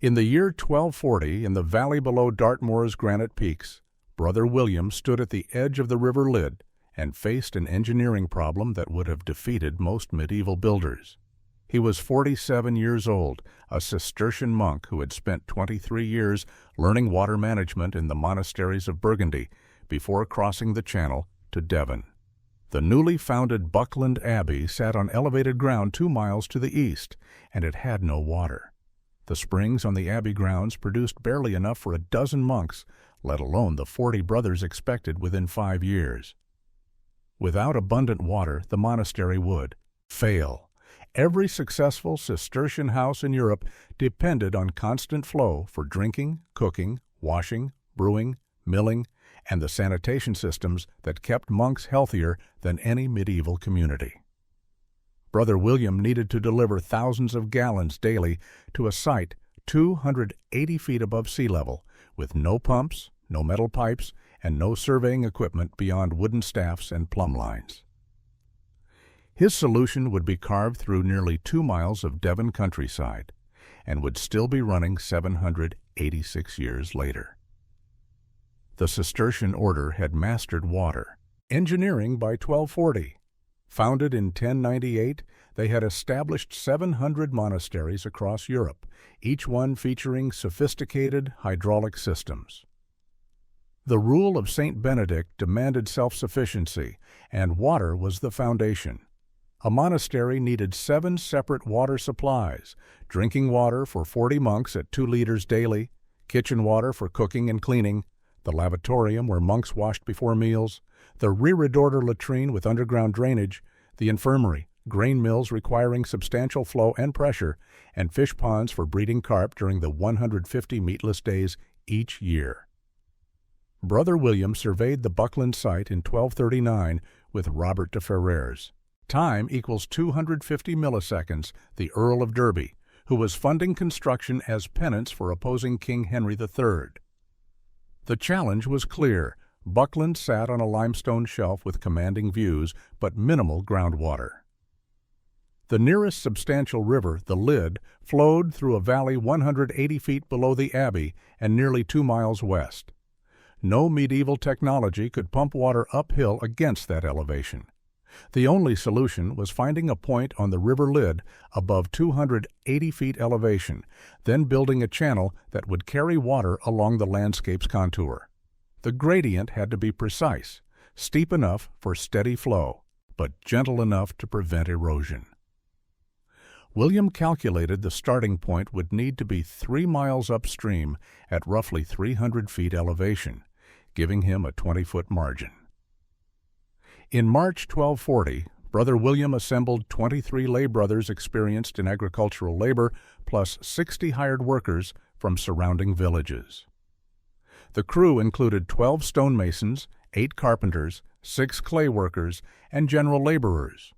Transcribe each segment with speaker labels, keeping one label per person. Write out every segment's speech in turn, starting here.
Speaker 1: In the year 1240, in the valley below Dartmoor's granite peaks, Brother William stood at the edge of the River Lid and faced an engineering problem that would have defeated most medieval builders. He was 47 years old, a Cistercian monk who had spent 23 years learning water management in the monasteries of Burgundy before crossing the Channel to Devon. The newly founded Buckland Abbey sat on elevated ground 2 miles to the east, and it had no water. The springs on the abbey grounds produced barely enough for a dozen monks, let alone the 40 brothers expected within 5 years. Without abundant water, the monastery would fail. Every successful Cistercian house in Europe depended on constant flow for drinking, cooking, washing, brewing, milling, and the sanitation systems that kept monks healthier than any medieval community. Brother William needed to deliver thousands of gallons daily to a site 280 feet above sea level, with no pumps, no metal pipes, and no surveying equipment beyond wooden staffs and plumb lines. His solution would be carved through nearly 2 miles of Devon countryside and would still be running 786 years later. The Cistercian order had mastered water engineering by 1240. Founded in 1098, they had established 700 monasteries across Europe, each one featuring sophisticated hydraulic systems. The rule of St. Benedict demanded self-sufficiency, and water was the foundation. A monastery needed 7 separate water supplies: drinking water for 40 monks at 2 liters daily, kitchen water for cooking and cleaning, the lavatorium where monks washed before meals, the reredorer latrine with underground drainage, the infirmary, grain mills requiring substantial flow and pressure, and fish ponds for breeding carp during the 150 meatless days each year. Brother William surveyed the Buckland site in 1239 with Robert de Ferrers. Time equals 250 milliseconds, the Earl of Derby, who was funding construction as penance for opposing King Henry III. The challenge was clear. Buckland sat on a limestone shelf with commanding views, but minimal groundwater. The nearest substantial river, the Lid, flowed through a valley 180 feet below the abbey and nearly 2 miles west. No medieval technology could pump water uphill against that elevation. The only solution was finding a point on the River Lid above 280 feet elevation, then building a channel that would carry water along the landscape's contour. The gradient had to be precise, steep enough for steady flow, but gentle enough to prevent erosion. William calculated the starting point would need to be 3 miles upstream at roughly 300 feet elevation, giving him a 20-foot margin. In March 1240, Brother William assembled 23 lay brothers experienced in agricultural labor, plus 60 hired workers from surrounding villages. The crew included 12 stonemasons, 8 carpenters, 6 clay workers, and general laborers.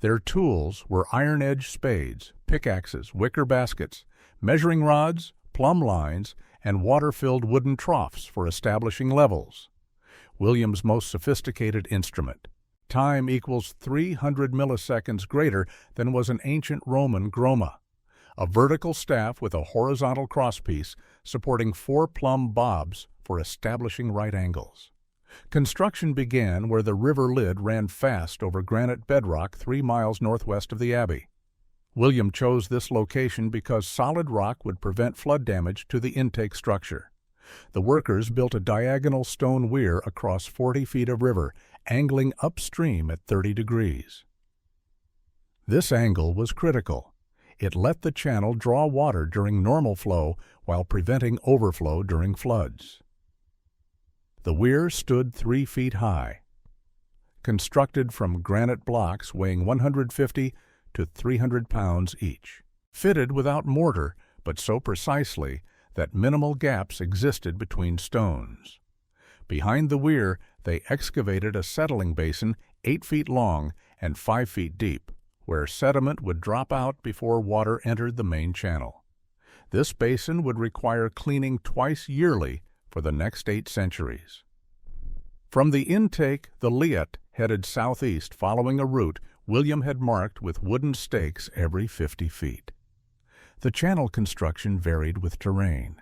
Speaker 1: Their tools were iron-edged spades, pickaxes, wicker baskets, measuring rods, plumb lines, and water-filled wooden troughs for establishing levels. William's most sophisticated instrument. Time equals 300 milliseconds greater than was an ancient Roman groma, a vertical staff with a horizontal crosspiece supporting 4 plumb bobs for establishing right angles. Construction began where the River Lid ran fast over granite bedrock 3 miles northwest of the abbey. William chose this location because solid rock would prevent flood damage to the intake structure. The workers built a diagonal stone weir across 40 feet of river, angling upstream at 30 degrees. This angle was critical. It let the channel draw water during normal flow while preventing overflow during floods. The weir stood 3 feet high. Constructed from granite blocks weighing 150 to 300 pounds each. Fitted without mortar, but so precisely that minimal gaps existed between stones. Behind the weir, they excavated a settling basin 8 feet long and 5 feet deep, where sediment would drop out before water entered the main channel. This basin would require cleaning twice yearly for the next 8 centuries. From the intake, the leat headed southeast following a route William had marked with wooden stakes every 50 feet. The channel construction varied with terrain.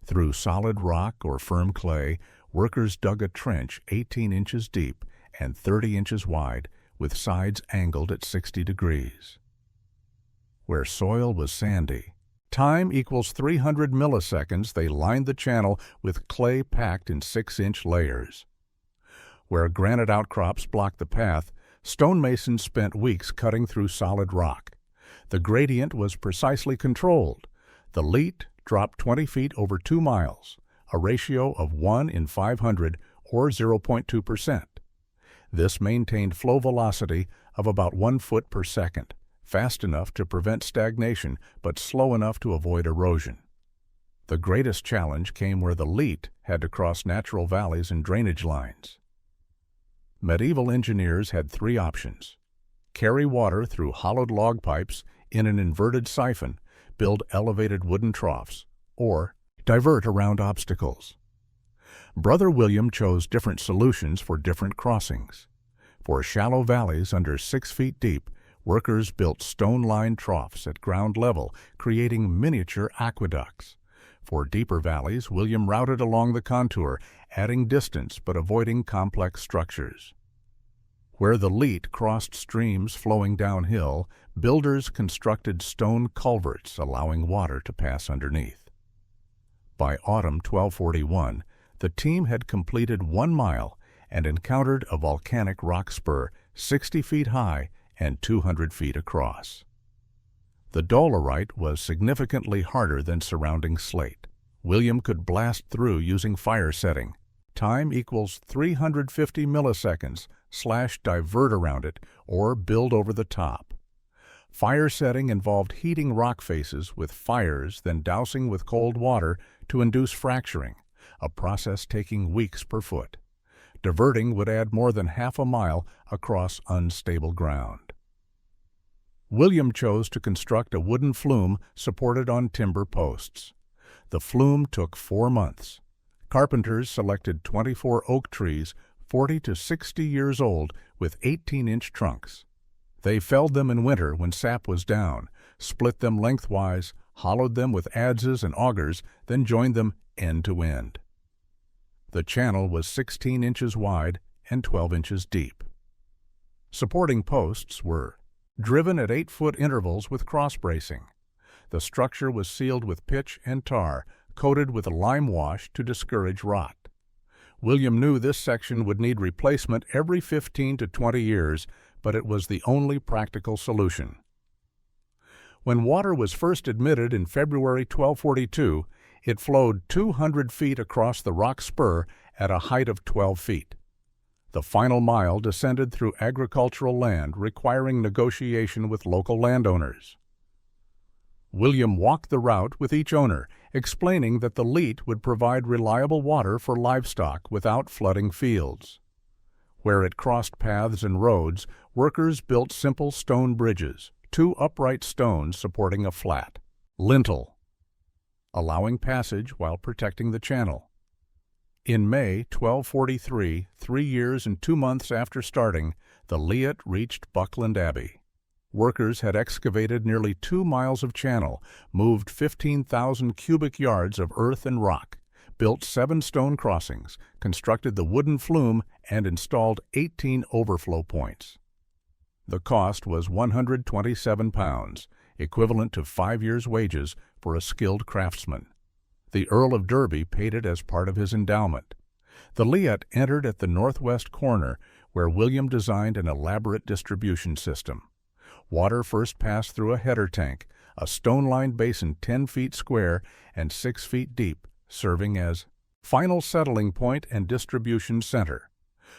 Speaker 1: Through solid rock or firm clay, workers dug a trench 18 inches deep and 30 inches wide, with sides angled at 60 degrees. Where soil was sandy, time equals 300 milliseconds, they lined the channel with clay packed in 6-inch layers. Where granite outcrops blocked the path, stonemasons spent weeks cutting through solid rock. The gradient was precisely controlled. The leat dropped 20 feet over 2 miles, a ratio of 1 in 500 or 0.2%. This maintained flow velocity of about 1 foot per second, fast enough to prevent stagnation but slow enough to avoid erosion. The greatest challenge came where the leat had to cross natural valleys and drainage lines. Medieval engineers had 3 options: carry water through hollowed log pipes in an inverted siphon, build elevated wooden troughs, or divert around obstacles. Brother William chose different solutions for different crossings. For shallow valleys under 6 feet deep, workers built stone-lined troughs at ground level, creating miniature aqueducts. For deeper valleys, William routed along the contour, adding distance but avoiding complex structures. Where the leat crossed streams flowing downhill, builders constructed stone culverts, allowing water to pass underneath. By autumn 1241, the team had completed 1 mile and encountered a volcanic rock spur 60 feet high and 200 feet across. The dolerite was significantly harder than surrounding slate. William could blast through using fire setting. Time equals 350 milliseconds, /divert around it, or build over the top. Fire setting involved heating rock faces with fires, then dousing with cold water to induce fracturing, a process taking weeks per foot. Diverting would add more than half a mile across unstable ground. William chose to construct a wooden flume supported on timber posts. The flume took 4 months. Carpenters selected 24 oak trees 40 to 60 years old with 18-inch trunks. They felled them in winter when sap was down, split them lengthwise, hollowed them with adzes and augers, then joined them end to end. The channel was 16 inches wide and 12 inches deep. Supporting posts were driven at 8-foot intervals with cross bracing. The structure was sealed with pitch and tar, coated with a lime wash to discourage rot. William knew this section would need replacement every 15 to 20 years, but it was the only practical solution. When water was first admitted in February 1242, it flowed 200 feet across the rock spur at a height of 12 feet. The final mile descended through agricultural land, requiring negotiation with local landowners. William walked the route with each owner, explaining that the leat would provide reliable water for livestock without flooding fields. Where it crossed paths and roads, workers built simple stone bridges, 2 upright stones supporting a flat lintel, allowing passage while protecting the channel. In May 1243, 3 years and 2 months after starting, the leat reached Buckland Abbey. Workers had excavated nearly 2 miles of channel, moved 15,000 cubic yards of earth and rock, built 7 stone crossings, constructed the wooden flume, and installed 18 overflow points. The cost was £127, equivalent to 5 years' wages for a skilled craftsman. The Earl of Derby paid it as part of his endowment. The leat entered at the northwest corner, where William designed an elaborate distribution system. Water first passed through a header tank, a stone-lined basin 10 feet square and 6 feet deep, serving as final settling point and distribution center.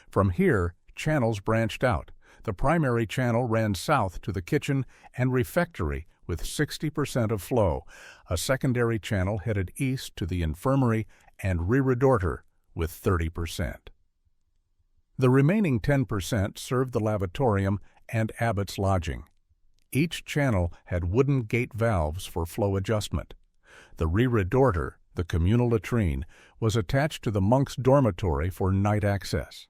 Speaker 1: From here, channels branched out. The primary channel ran south to the kitchen and refectory with 60% of flow. A secondary channel headed east to the infirmary and reredotor with 30%. The remaining 10% served the lavatorium and abbot's lodging. Each channel had wooden gate valves for flow adjustment. The reredotor, the communal latrine, was attached to the monk's dormitory for night access.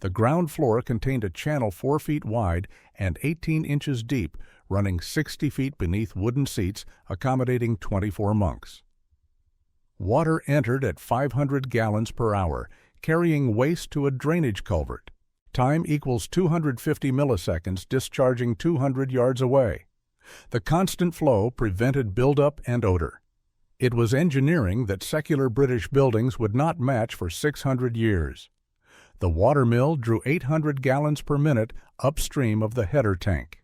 Speaker 1: The ground floor contained a channel 4 feet wide and 18 inches deep, running 60 feet beneath wooden seats accommodating 24 monks. Water entered at 500 gallons per hour, carrying waste to a drainage culvert. Time equals 250 milliseconds, discharging 200 yards away. The constant flow prevented buildup and odor. It was engineering that secular British buildings would not match for 600 years. The water mill drew 800 gallons per minute upstream of the header tank.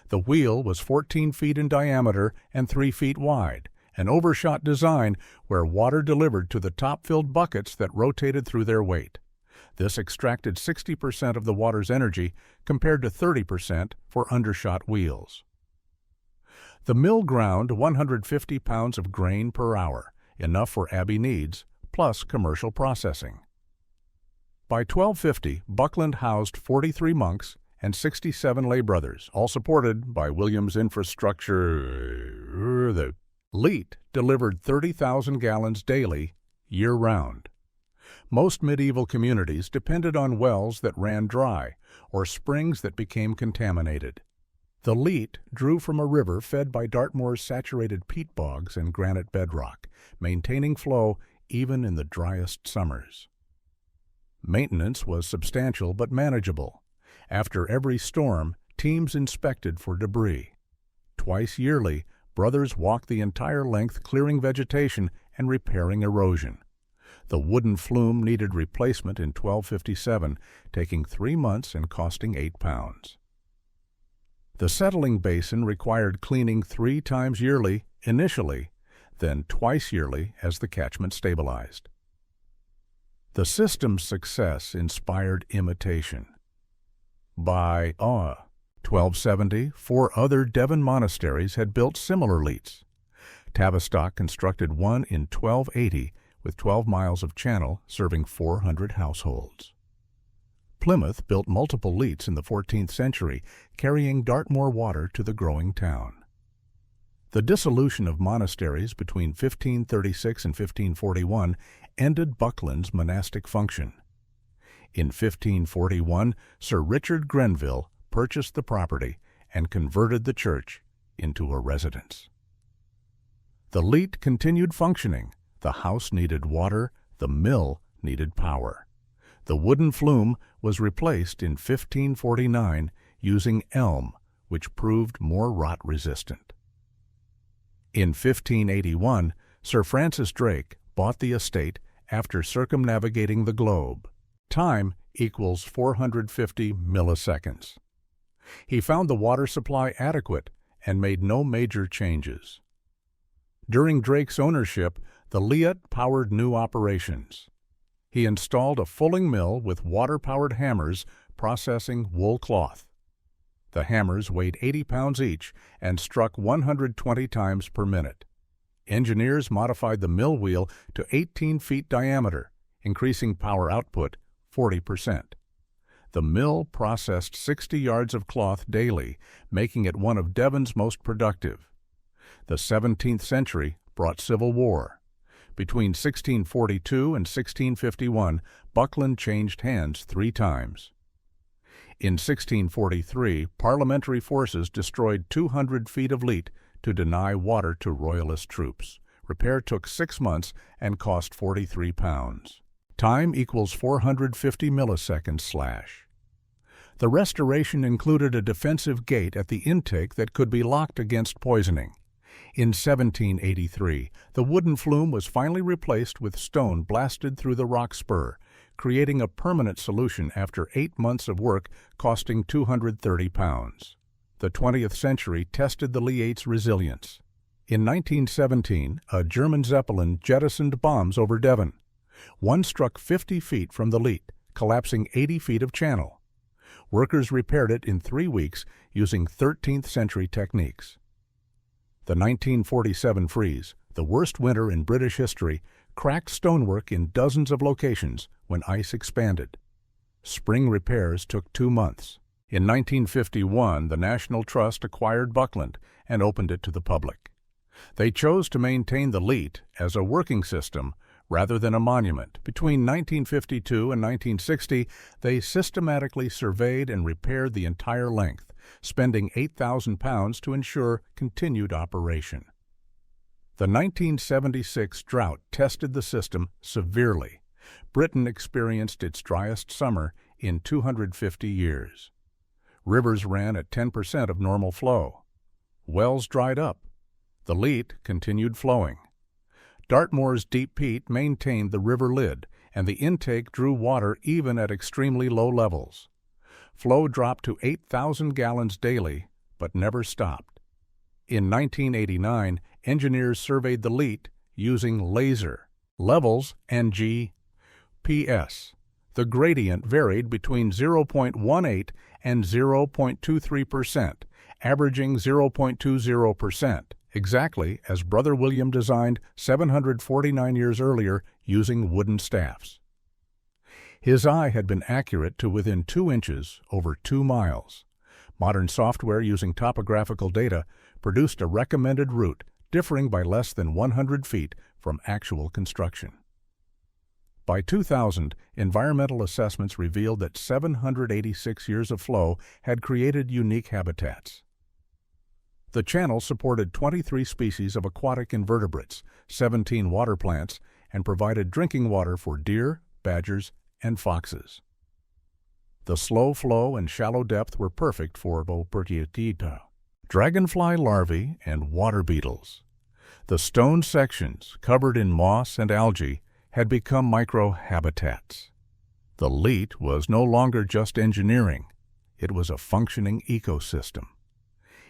Speaker 1: The wheel was 14 feet in diameter and 3 feet wide, an overshot design where water delivered to the top-filled buckets that rotated through their weight. This extracted 60% of the water's energy compared to 30% for undershot wheels. The mill ground 150 pounds of grain per hour, enough for Abbey needs, plus commercial processing. By 1250, Buckland housed 43 monks and 67 lay brothers, all supported by William's infrastructure. The leat delivered 30,000 gallons daily, year-round. Most medieval communities depended on wells that ran dry or springs that became contaminated. The leat drew from a river fed by Dartmoor's saturated peat bogs and granite bedrock, maintaining flow even in the driest summers. Maintenance was substantial but manageable. After every storm, teams inspected for debris. Twice yearly, brothers walked the entire length clearing vegetation and repairing erosion. The wooden flume needed replacement in 1257, taking 3 months and costing £8. The settling basin required cleaning 3 times yearly initially, then twice yearly as the catchment stabilized. The system's success inspired imitation. By 1270, 4 other Devon monasteries had built similar leats. Tavistock constructed one in 1280 with 12 miles of channel serving 400 households. Plymouth built multiple leats in the 14th century, carrying Dartmoor water to the growing town. The dissolution of monasteries between 1536 and 1541 ended Buckland's monastic function. In 1541, Sir Richard Grenville purchased the property and converted the church into a residence. The leat continued functioning. The house needed water, the mill needed power. The wooden flume was replaced in 1549 using elm, which proved more rot-resistant. In 1581, Sir Francis Drake bought the estate after circumnavigating the globe. Time equals 450 milliseconds. He found the water supply adequate and made no major changes. During Drake's ownership, the Leat powered new operations. He installed a fulling mill with water-powered hammers processing wool cloth. The hammers weighed 80 pounds each and struck 120 times per minute. Engineers modified the mill wheel to 18 feet diameter, increasing power output 40%. The mill processed 60 yards of cloth daily, making it one of Devon's most productive. The 17th century brought civil war. Between 1642 and 1651, Buckland changed hands 3 times. In 1643, parliamentary forces destroyed 200 feet of leat to deny water to royalist troops. Repair took 6 months and cost £43. Time equals 450 milliseconds/. The restoration included a defensive gate at the intake that could be locked against poisoning. In 1783, the wooden flume was finally replaced with stone blasted through the rock spur, creating a permanent solution after 8 months of work costing £230. The 20th century tested the Leat's resilience. In 1917, a German Zeppelin jettisoned bombs over Devon. One struck 50 feet from the leat, collapsing 80 feet of channel. Workers repaired it in 3 weeks using 13th century techniques. The 1947 freeze, the worst winter in British history, cracked stonework in dozens of locations when ice expanded. Spring repairs took 2 months. In 1951, the National Trust acquired Buckland and opened it to the public. They chose to maintain the leat as a working system rather than a monument. Between 1952 and 1960, they systematically surveyed and repaired the entire length, spending £8,000 to ensure continued operation. The 1976 drought tested the system severely. Britain experienced its driest summer in 250 years. Rivers ran at 10% of normal flow. Wells dried up. The Leat continued flowing. Dartmoor's deep peat maintained the river lid, and the intake drew water even at extremely low levels. Flow dropped to 8,000 gallons daily, but never stopped. In 1989, engineers surveyed the Leat using laser levels and GPS. The gradient varied between 0.18 and 0.23%, averaging 0.20%, exactly as Brother William designed 749 years earlier using wooden staffs. His eye had been accurate to within 2 inches over 2 miles. Modern software using topographical data produced a recommended route differing by less than 100 feet from actual construction. By 2000, environmental assessments revealed that 786 years of flow had created unique habitats. The channel supported 23 species of aquatic invertebrates, 17 water plants, and provided drinking water for deer, badgers, and foxes. The slow flow and shallow depth were perfect for Bopertiatita, dragonfly larvae, and water beetles. The stone sections, covered in moss and algae, had become microhabitats. The Leat was no longer just engineering, it was a functioning ecosystem.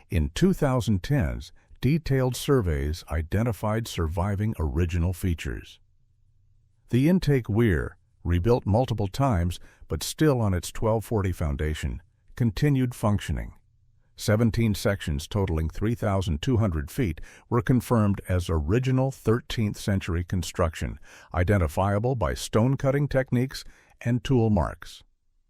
Speaker 1: In 2010s, detailed surveys identified surviving original features. The intake weir, rebuilt multiple times but still on its 1240 foundation, continued functioning. 17 sections totaling 3,200 feet were confirmed as original 13th century construction, identifiable by stone-cutting techniques and tool marks.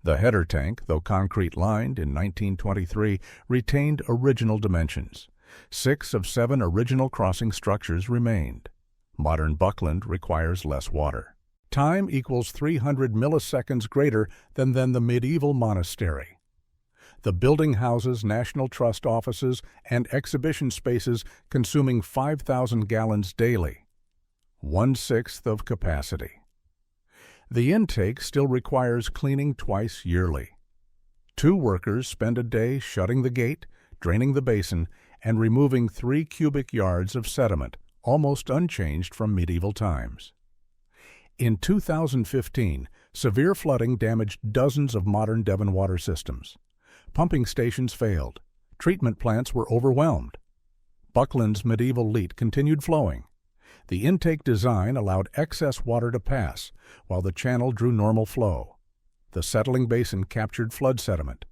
Speaker 1: The header tank, though concrete-lined in 1923, retained original dimensions. 6 of 7 original crossing structures remained. Modern Buckland requires less water. Time equals 300 milliseconds greater than the medieval monastery. The building houses National Trust offices and exhibition spaces consuming 5,000 gallons daily, 1/6 of capacity. The intake still requires cleaning twice yearly. 2 workers spend a day shutting the gate, draining the basin, and removing 3 cubic yards of sediment, almost unchanged from medieval times. In 2015, severe flooding damaged dozens of modern Devon water systems. Pumping stations failed. Treatment plants were overwhelmed. Buckland's medieval Leat continued flowing. The intake design allowed excess water to pass, while the channel drew normal flow. The settling basin captured flood sediment.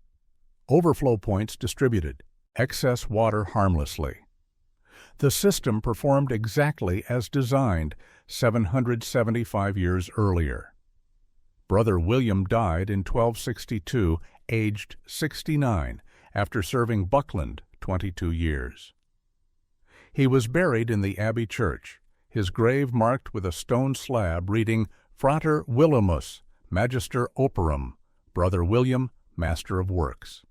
Speaker 1: Overflow points distributed excess water harmlessly. The system performed exactly as designed 775 years earlier. Brother William died in 1262, aged 69, after serving Buckland 22 years. He was buried in the Abbey Church, his grave marked with a stone slab reading Frater Williamus, Magister Operum, Brother William, Master of Works.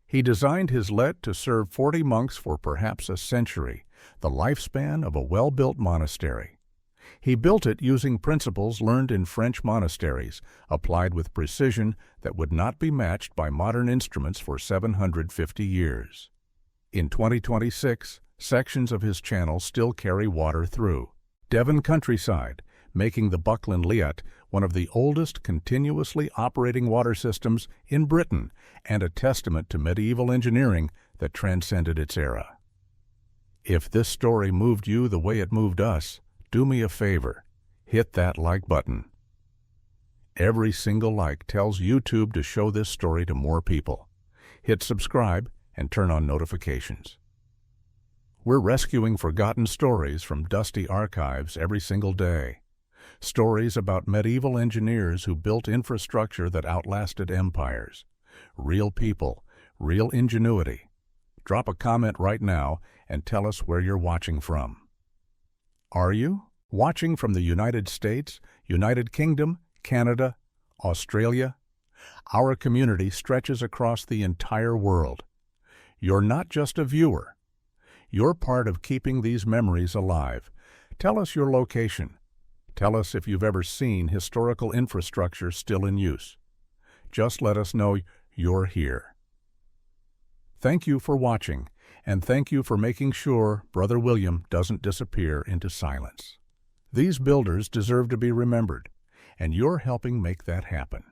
Speaker 1: He designed his let to serve 40 monks for perhaps a century, the lifespan of a well-built monastery. He built it using principles learned in French monasteries, applied with precision that would not be matched by modern instruments for 750 years. In 2026, sections of his channel still carry water through. Devon countryside, making the Buckland Leat one of the oldest continuously operating water systems in Britain and a testament to medieval engineering that transcended its era. If this story moved you the way it moved us, do me a favor, hit that like button. Every single like tells YouTube to show this story to more people. Hit subscribe and turn on notifications. We're rescuing forgotten stories from dusty archives every single day. Stories about medieval engineers who built infrastructure that outlasted empires. Real people, real ingenuity. Drop a comment right now and tell us where you're watching from. Are you watching from the United States, United Kingdom, Canada, Australia? Our community stretches across the entire world. You're not just a viewer. You're part of keeping these memories alive. Tell us your location. Tell us if you've ever seen historical infrastructure still in use. Just let us know you're here. Thank you for watching, and thank you for making sure Brother William doesn't disappear into silence. These builders deserve to be remembered, and you're helping make that happen.